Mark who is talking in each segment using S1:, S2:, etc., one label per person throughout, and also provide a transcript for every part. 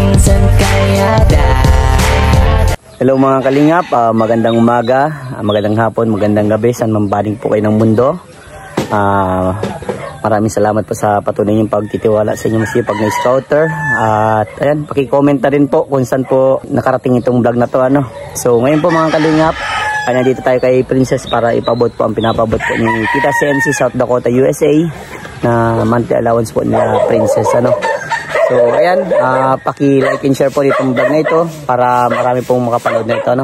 S1: minsan kaya
S2: Hello mga kalingap, magandang umaga, magandang hapon, magandang gabi, saan mambaling po kayo ng mundo. Maraming salamat po sa patuloy niyong pagtitiwala sa inyong masipag na scouter. At ayan, paki-comment na rin po kung saan po nakarating itong vlog na to. So ngayon po mga kalingap, nandito tayo kay Princess para ipabot po ang pinapabot po ni Tita CNC South Dakota, USA na monthly allowance po nila Princess. So ayan, paki-like and share po itong vlog na ito para marami pong makapanood na ito.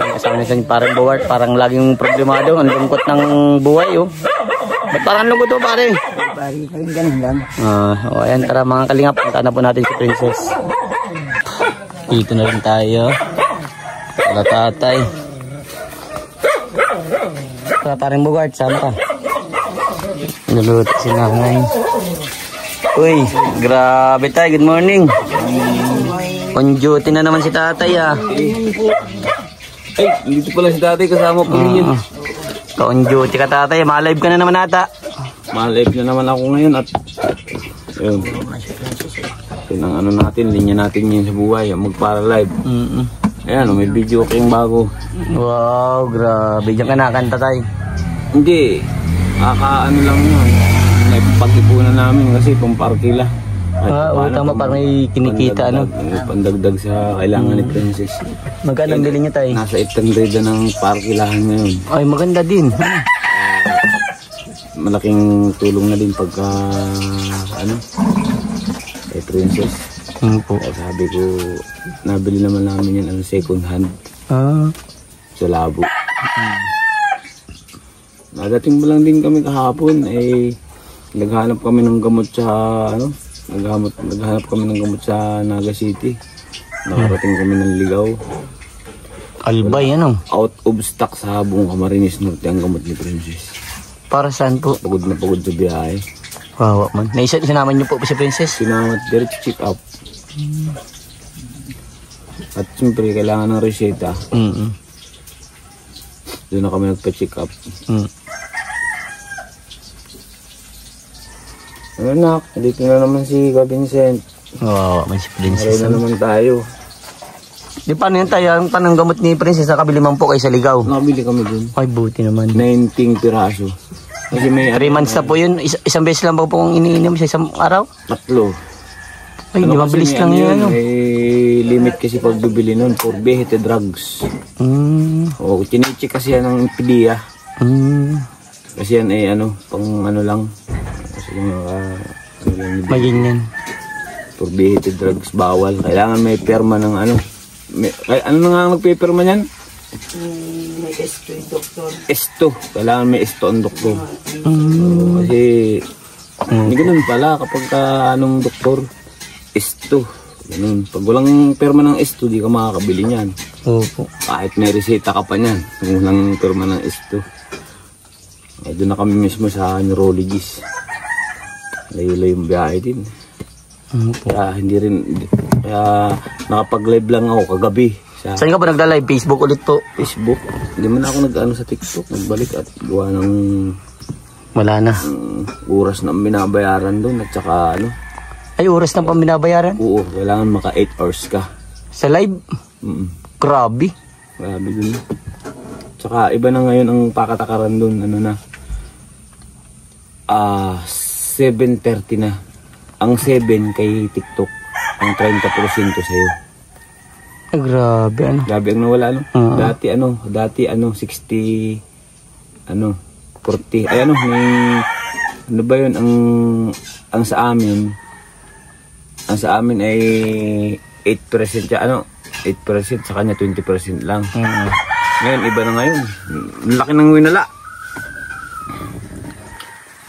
S2: Kasama nyo sa parang buwart, parang laging problemado, ang lungkot ng buhay. Ba't parang lungkot to pare?
S3: Pare, ganun lang.
S2: Ayan, tara mga kalingap, punta na po natin si Princess. Dito na rin tayo. Wala tatay. Tara parang buwart, sama ka. Nuluto si nanay. Uy, grabe tayo, good morning. On duty na naman si tatay
S4: Ay, dito pala si tatay kasama po ninyo.
S2: On duty ka tatay, ma-live ka na naman ata.
S4: Ma-live na naman ako ngayon at yun. Yun ang natin, linya natin yun sa buhay, magpara-live. Ayan, may video kayong bago.
S2: Wow, grabe. Diyan ka nakakanta tayo.
S4: Hindi, lang yun. Pag-ipunan namin kasi pamparkila.
S2: Tama, parang may kinikita
S4: pandagdag sa kailangan ni Princess.
S2: Magkano ang bili niya tayo?
S4: Nasa 800 na ng parkilahan ngayon.
S2: Ay, maganda din.
S4: Malaking tulong na din pagka kay Princess.
S2: Po.
S4: Sabi ko, nabili naman namin yan second hand. Sa labo. Nadating mo lang din kami kahapon naghanap kami ng gamot sa naghanap kami ng gamot sa Naga City. Nakarating kami ng Ligaw.
S2: Albay,
S4: out of stock sa buong Camarines Norte ang gamot ni Princess.
S2: Para saan po?
S4: Pagod na pagod sa biyahe.
S2: Wow, man. Sinama niyo po si Princess?
S4: Sinama, diretso check up. At siyempre, kailangan ng reseta. Doon na kami nagpa-check up. Anak, dito na naman si Vincent.
S2: Wow, may si Princess.
S4: Maray na naman tayo.
S2: Di paano yan tayo? Ang panang gamot ni Princess, nakabili man po kayo sa Ligaw.
S4: Nakabili kami dun.
S2: Ay, buti naman.
S4: 19 piraso. Kasi may
S2: 3 months na po yun. Isang beses lang po kung iniinom sa isang araw?
S4: 3.
S2: Ay, di mabilis lang yun.
S4: May limit kasi pag bibili nun for vehicle drugs. O, chinichik kasi yan ng PDEA. Kasi yan pang lang. Kasi
S2: maging yan.
S4: For vehicle drugs, bawal. Kailangan may perma ng ano na nga nagpipirma niyan?
S3: May S2 doktor.
S4: S2. Kailangan may S2 ang doktor. Kasi hindi ganun pala kapag anong doktor S2. Ganun. Pag walang perma ng S2, di ka makakabili niyan.
S2: Opo.
S4: Kahit may reseta ka pa niyan, kung walang perma ng S2. Doon na kami mismo sa neurologist. Layo-layo yung biyahe din. Kaya kaya nakapag-live lang ako kagabi.
S2: Saan ka ba nagla-live? Facebook ulit po?
S4: Facebook. Hindi man ako sa TikTok. Nagbalik at gawa ng
S2: wala na.
S4: Oras na binabayaran doon at saka
S2: Ay, oras na pang binabayaran?
S4: Oo, kailangan maka 8 hours ka.
S2: Sa live? Grabe.
S4: Grabe dun. Tsaka iba na ngayon ang pakatakaran doon. 7:30 na. Ang 7 kay TikTok. Ang 30% sa'yo.
S2: Ay, grabe
S4: Grabe ang nawala Dati 60 40. Ay ba yun ang sa amin ay 8% siya 8% sa kanya 20% lang. Ngayon iba na ngayon. Laki ng winala.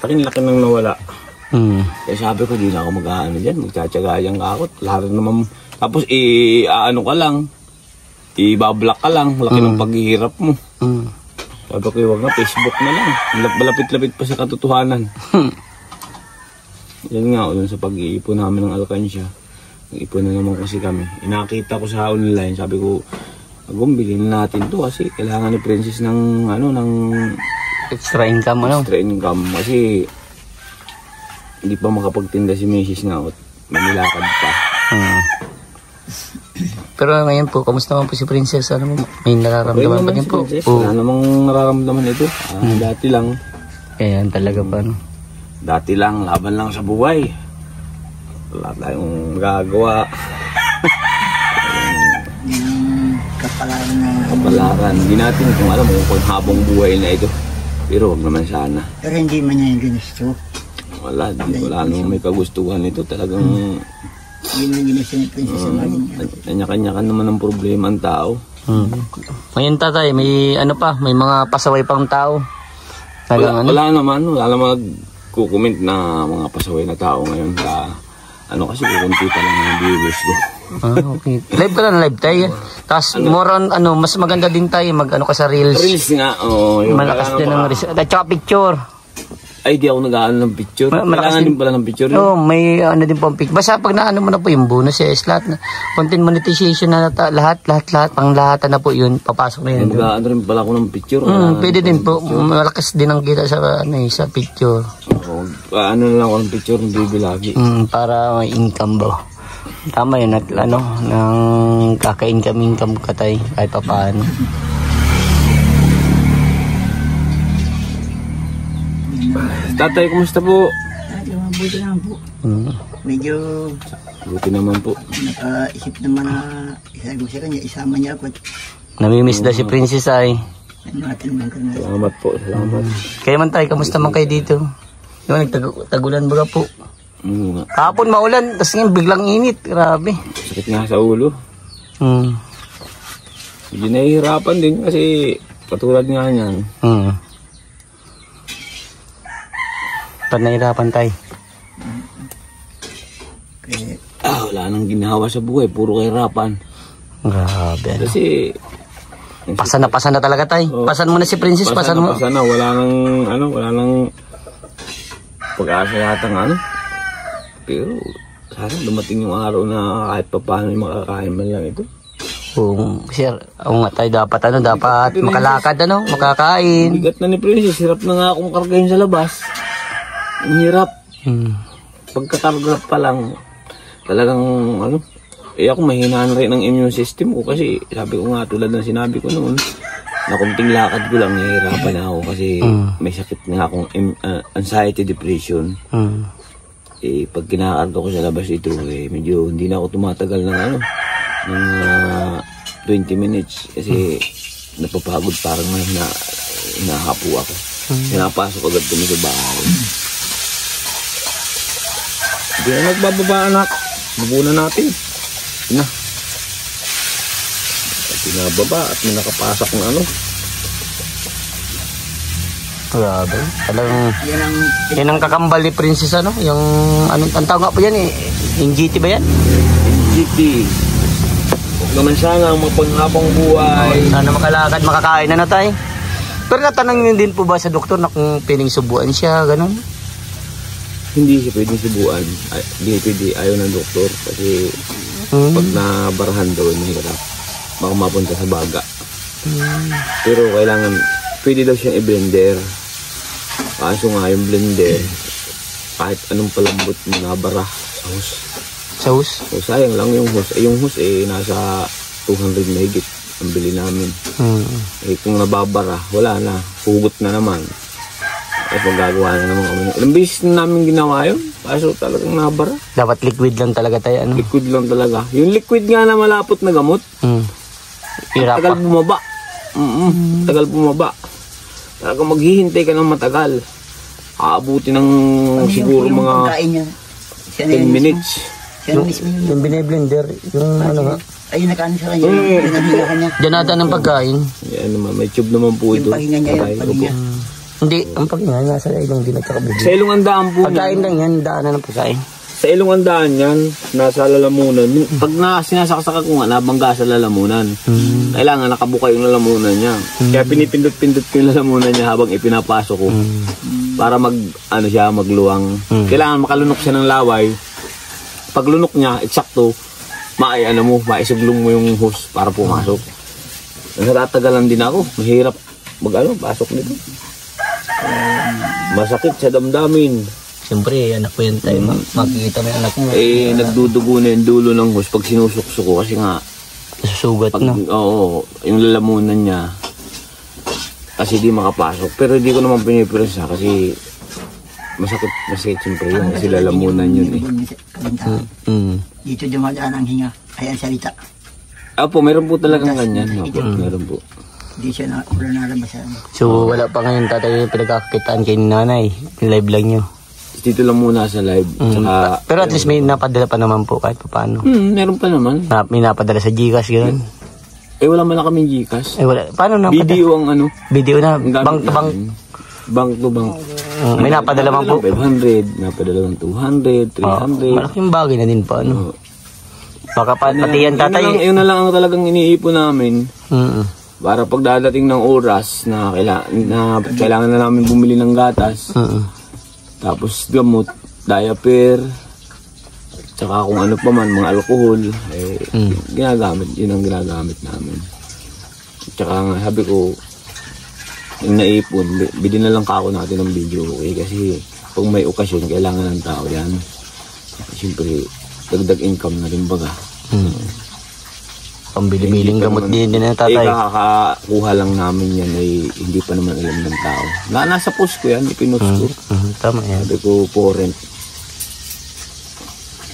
S4: Laki nang nawala. Kaya sabi ko, di na ako dyan. Magtsatsyagayan ka ako. Lahat naman. Tapos, ka lang. I-block ka lang. Laki ng paghihirap mo. Sabi ko, wag na, Facebook na lang. Malapit-lapit pa sa katotohanan. Yan nga, dun sa pag-iipon namin ng alkansya. Nag-ipon na naman kasi kami. Inakita ko sa online. Sabi ko, bilhin natin to kasi kailangan ni Princess ng
S2: extra income.
S4: Extra income kasi hindi pa makapagtinda si Mrs. nga at manilakad pa.
S2: Pero ngayon po, kamusta naman po si Princess? Ano mo? May nararamdaman pa din po?
S4: Wala namang nararamdaman ito. Dati lang.
S2: Ayan talaga pa, no?
S4: Dati lang, laban lang sa buhay. Wala tayong magagawa.
S3: Kapalaran na.
S4: Kapalaran. Hindi natin kung alam mo kung habang buhay na ito. Pero wag naman sana.
S3: Pero hindi man niya yung ginusto.
S4: Wala namang may kagustuhan ito. Talagang
S3: Hindi man ginusto ni Princess ang maging.
S4: kanya-kanya ka naman ng problema ang tao.
S2: Ngayon tatay, may ano pa, may mga pasaway pang tao.
S4: Wala naman kukomment na mga pasaway na tao ngayon sa kasi kukunti pa lang ang viewers ko.
S2: Okay. Live ka lang, live tayo. Tapos more on, mas maganda din tayo mag-ano ka sa reels.
S4: Reels nga, yung
S2: malakas din ang reels. At saka picture.
S4: Ay, di ako nag-aano ng picture. Kailangan din pala ng picture.
S2: Oo, may ano din po ang picture. Basta pag naano mo na po yung bonus, lahat na. Content monetization na lahat, pang lahat na po yun. Papasok na yun.
S4: Mag-aano rin pala ako ng picture.
S2: Pwede din po. Malakas din ang kita sa picture.
S4: Ano na lang ako ng picture ng baby lagi.
S2: Para may income ba? Tama yun, nang kaka-income ka tayo kahit pa paano.
S4: Tatay, kumusta po?
S3: Mabuti naman po. Medyo
S4: Buti naman po.
S3: nakaisip naman na isago sa kanya, isama niya ako.
S2: Namimiss na si Princess ay.
S3: Natin naman ka na.
S4: Salamat po, salamat.
S2: Kaya man tayo, kamusta man kayo dito? Diba, nagtagulan ba po?
S4: Nga.
S2: Kahapon maulan, tapos ngayon biglang init. Grabe.
S4: Sakit nga sa ulo. Hindi nahihirapan din kasi katulad nga niyan.
S2: Pag nahirapan tayo.
S4: Wala nang ginawa sa buhay, puro kahirapan.
S2: Grabe.
S4: Kasi
S2: Pasan na talaga tayo. Pasan mo na si Princess, pasan mo.
S4: Pasan na, wala nang pag-asa yata ng Pero sana dumating yung araw na kahit pa paano makakain man lang ito.
S2: Sir, nga tayo dapat makalakad, makakain.
S4: Bigat na ni Princess, hirap na nga akong kargahin sa labas. Ang hirap. Pagkakarga pa lang, talagang ako mahinaan rin ang immune system ko kasi sabi ko nga tulad ng sinabi ko noon, na kunting lakad ko lang nahihirapan ako kasi may sakit nga akong anxiety, depression. Pag kinakarga ko sa labas ito, medyo hindi na ako tumatagal ng 20 minutes kasi napapagod, parang hinahapo ako. Pinapasok agad kami sa bahay. Hindi na nagbababa, anak. Mabuna natin. Na. Pinababa at may nakapasok ng
S2: Grabe. Talagang yan ang kakambal ni Princess, yung ang tawag nga po yan yung GT ba yan?
S4: GT. Huwag naman sana ang mapanghabang buhay.
S2: Sana makalakad, makakain na tayo. Pero natanong nyo din po ba sa doktor na kung piling subuan siya, ganun?
S4: Hindi siya pwedeng subuan. Hindi pwede, ayaw ng doktor kasi pag nabarahan daw, mahirap. Baka mapunta sa baga. Pero kailangan, pwede daw siyang i-blender. Kaso nga yung blender, kahit anong palambot mo nabara sa hose.
S2: Sa hose?
S4: So sayang lang yung hose. Yung hose nasa 200 mahigit ang bili namin. Kung nababara, wala na. Hugot na naman. Magagawa na naman kami. Ilang beses na namin ginawa yun. Kaso talagang nabara.
S2: Dapat liquid lang talaga tayo,
S4: Liquid lang talaga. Yung liquid nga na malapot na gamot. Tagal bumaba. Tagal bumaba. Talagang maghihintay ka ng matagal. Aabuti ng siguro mga 10 minutes.
S2: Yung bine-blender, yung nga.
S3: Ayun, nakaano sa kanya. Pinahila kanya.
S2: Diyan nata ng pagkain.
S4: Yan naman, may tube naman po ito.
S3: Yung pahinga niya, yung pahinga.
S2: Hindi, ang pagkain nasa ilong din at saka bubig.
S4: Sa ilong ang daan po.
S2: Pagkain lang yan, daanan ng pagkain.
S4: Sa ilong ang daan yan, nasa lalamunan. Pag sinasaksakan ko nga, nabangga sa lalamunan. Kailangan nakabuka yung lalamunan niya. Kaya pinipindot-pindot ko yung lalamunan niya habang ipinapasok ko. Para magluwang. Kailangan makalunok siya ng laway. Pag lunok niya, eksakto, maisuglong mo yung hose para pumasok. Natatagalan din ako. Mahirap pasok nito. Masakit sa damdamin.
S2: Siyempre, anak ko yan tayo. Makikita mo yung anak mo.
S4: Nagdudugo na yung dulo ng hose pag sinusukso ko kasi nga
S2: nasusugat, no?
S4: Oo, yung lalamunan niya kasi di makapasok. Pero di ko naman pinipirsa kasi masakit siyempre yun kasi lalamunan yun eh.
S3: Dito dumadaan ang hinga, ay ang salita.
S4: Apo, meron po talagang ganyan. Apo, meron po.
S3: Hindi siya wala nalabasan.
S2: So, wala pa ngayon tatay pinagkakitaan kay nanay. Live lang nyo.
S4: Dito lang muna sa live. Saka,
S2: pero at least may napadala pa naman po kahit pa paano.
S4: Meron pa naman.
S2: May napadala sa Gcash gano'n.
S4: Wala man na kaming Gcash.
S2: Wala. Paano napadala?
S4: Video ang ano?
S2: Video na. Bank to bank.
S4: Bank to bank.
S2: May napadala man po.
S4: 500, napadala ng 200, 300.
S2: Malaking bagay na din pa, ano. Baka pati yan tatay.
S4: Yun na lang ang talagang iniipon namin. Para pag dadating ng oras na kailangan na namin bumili ng gatas. Tapos gamot, diaper, tsaka kung ano pa man, mga alcohol, ginagamit, yun ang ginagamit namin. Tsaka nga, sabi ko, yung naipon, bili na lang kako natin ng video, okay? Kasi pag may okasyon, kailangan ng tao yan. Siyempre, dagdag income na rin baga.
S2: Pambili-biling gamot din na tatay.
S4: Kakakuha lang namin yan ay hindi pa naman alam ng tao. Nasa post ko yan, ipinost ko.
S2: Tama yan.
S4: Sabi ko, for rent.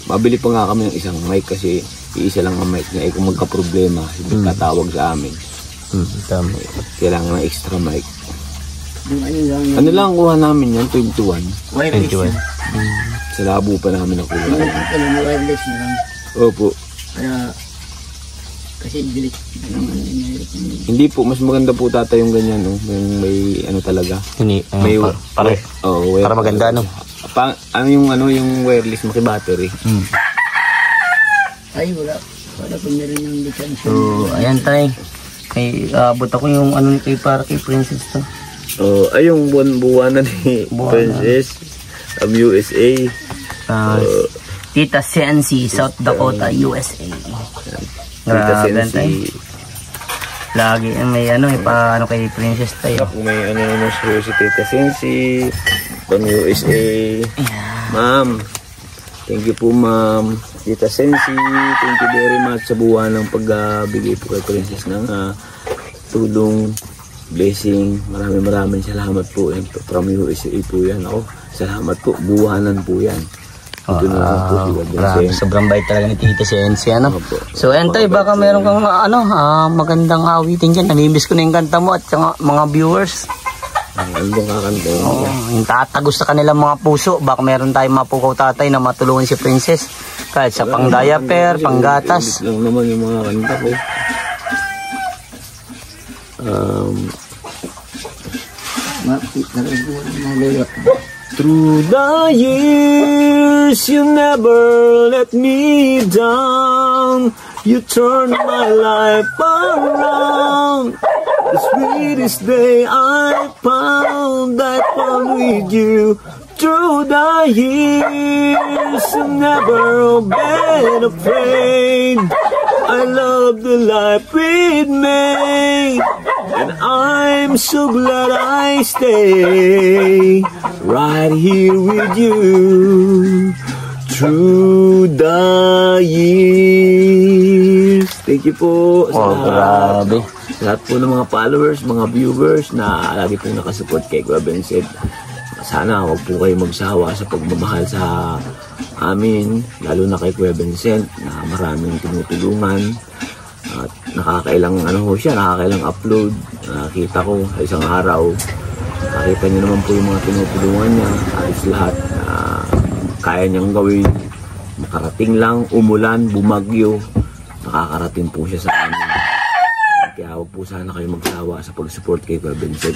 S4: Mabili pa nga kami ng isang mic kasi iisa lang ang mic niya. Kung magka-problema, hindi tatawag sa amin.
S2: Tama.
S4: Kailangan ng extra mic. Ano lang kuha namin yan? 21.
S2: 21.
S4: Sa labo pa namin nakuha.
S3: Wireless na lang.
S4: Opo.
S3: Kasi delete.
S4: Hindi po, mas maganda po tatay yung ganyan, no? May ano talaga.
S2: Para maganda, no?
S4: Yung wireless maki-battery.
S3: Ay, wala. Wala kung meron yung license.
S2: So, ayan tay. Abot ako yung ano ni para kay Princess to.
S4: Ay yung buwan na ni Princess of USA.
S2: Tita Sensi, South Dakota, USA.
S4: Tita Sensi.
S2: Lagi may paano kay Princess tayo.
S4: May si Tita Sensi from USA. Ma'am, thank you po ma'am. Tita Sensi, thank you very much sa buwan ng pagbigay po kay Princess ng tulong, blessing. Maraming salamat po. From USA po yan. Salamat po. Buwanan po yan.
S2: Sobrang bait talaga ni Tita Sensi, ano? So, Entay, baka meron kang magandang awitin dyan. Namimiss ko na yung kanta mo at mga viewers.
S4: Ano bang kakanta?
S2: Yung tatagos sa kanilang mga puso. Baka meron tayong mapukaw tatay na matulungan si Princess. Kahit sa pang diaper, pang gatas.
S4: Lang naman yung mga kanta ko. Through the years, you never let me down. You turned my life around. The sweetest day I found with you. Through the years, I've never been afraid. I love the life we've made, and I'm so glad I stay right here with you through the years. Thank you po sa
S2: grabe.
S4: Lahat po ng mga followers, mga viewers na lagi pong nakasupport kay Kuya Vincent. Sana huwag po kayo magsawa sa pagmamahal sa amin, lalo na kay Kuya Vincent na maraming tinutulungan at nakakailang nakakailang upload. Nakita ko sa isang araw, nakita niyo naman po yung mga tinutulungan niya, ayos lahat na kaya niyang gawin. Makarating lang, umulan, bumagyo, nakakarating po siya sa amin. Kaya huwag po sana kayo magsawa sa pag-support kay Kuya Vincent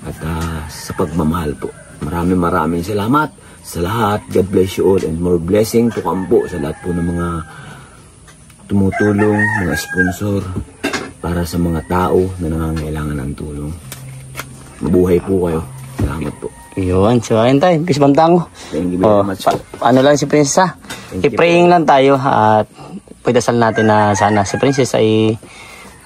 S4: at sa pagmamahal po. Maraming salamat sa lahat. God bless you all and more blessing to come po sa lahat po ng mga tumutulong, mga sponsor para sa mga tao na nangangailangan ng tulong. Mabuhay po kayo. Salamat po.
S2: Yun, so ayun tayo, bis bantang.
S4: Thank you very much.
S2: Ano lang si Princess, i-praying lang tayo at pagdasal natin na sana si Princess ay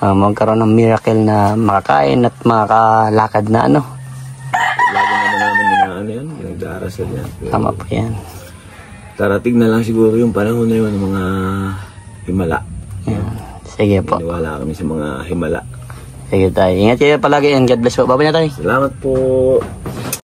S2: magkaroon ng miracle na makakain at makakalakad na
S4: Lagi naman namin yan. nagdarasal yan. Pero
S2: Tama po yan.
S4: darating na lang siguro yung panahon na yun ng mga himala.
S2: Yan. Sige po.
S4: Naniwala kami sa mga himala.
S2: Sige tayo. Ingat kayo palagi and God bless po. Babay na tayo.
S4: Salamat po.